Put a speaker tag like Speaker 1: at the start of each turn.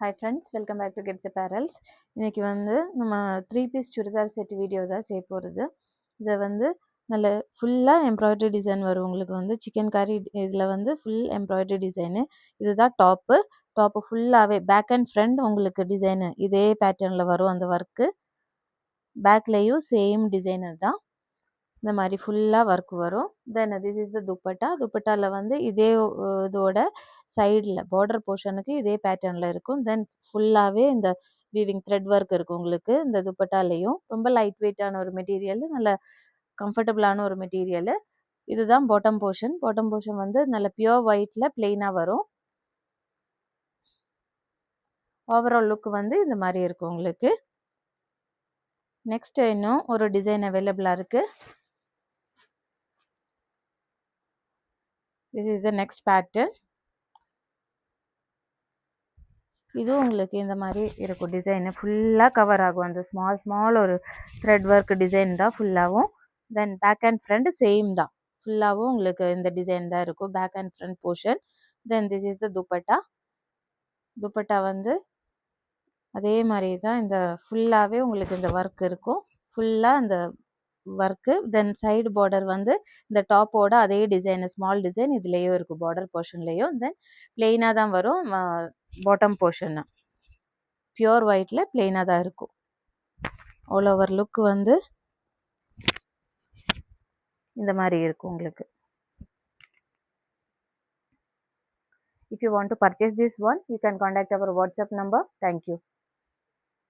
Speaker 1: Hi friends, welcome back to Kids Apparels. இன்னைக்கு வந்து நம்ம 3 பீஸ் சுடிதார் செட் வீடியோ தான் செய்ய போகிறது. இதை வந்து நல்ல ஃபுல்லாக எம்ப்ராய்டரி டிசைன் வரும். உங்களுக்கு வந்து சிக்கன் கறி இதில் வந்து ஃபுல் எம்ப்ராய்டரி டிசைனு. இதுதான் டாப்பு ஃபுல்லாகவே பேக் அண்ட் ஃப்ரண்ட் உங்களுக்கு டிசைனு இதே பேட்டர்னில் வரும். அந்த ஒர்க்கு பேக்லேயும் சேம் டிசைனு தான். இந்த மாதிரி ஃபுல்லாக ஒர்க் வரும். தென் திஸ் இஸ் த துப்பட்டாவில் வந்து இதே இதோட சைடில் பார்டர் போர்ஷனுக்கு இதே பேட்டர்னில் இருக்கும். தென் ஃபுல்லாகவே இந்த வீவிங் த்ரெட் ஒர்க் இருக்கும் உங்களுக்கு இந்த துப்பட்டாலையும். ரொம்ப லைட் வெயிட்டான ஒரு மெட்டீரியல், நல்ல கம்ஃபர்டபுளான ஒரு மெட்டீரியல். இதுதான் பாட்டம் போர்ஷன் வந்து நல்ல பியோர் ஒயிட்டில் பிளெயினாக வரும். ஓவரால் லுக் வந்து இந்த மாதிரி இருக்கும் உங்களுக்கு. நெக்ஸ்ட் இன்னும் ஒரு டிசைன் அவைலபிளாக இருக்குது. This is the next pattern. இது உங்களுக்கு இந்த மாதிரி இருக்கும். டிசைனு ஃபுல்லாக கவர் ஆகும். அந்த ஸ்மால் ஒரு த்ரெட் ஒர்க் டிசைன் தான் ஃபுல்லாகவும். Then back and front same தான். ஃபுல்லாகவும் உங்களுக்கு இந்த டிசைன் தான் இருக்கும் back and front portion. Then this is the dupatta வந்து அதே மாதிரி தான். இந்த ஃபுல்லாகவே உங்களுக்கு இந்த ஒர்க் இருக்கும். ஃபுல்லாக இந்த ஒர்க்கு. தென் சைடு பார்டர் வந்து இந்த டாப்போட அதே டிசைன் ஸ்மால் டிசைன் இதுலேயும் இருக்கும் பார்டர் போர்ஷன்லேயும். தென் பிளெயினாக தான் வரும். பாட்டம் போர்ஷன் பியோர் ஒயிட்டில் பிளெயினாக தான் இருக்கும். ஆல் ஓவர் லுக் வந்து இந்த மாதிரி இருக்கும் உங்களுக்கு. If you want to purchase this one, you can contact our WhatsApp number. Thank you.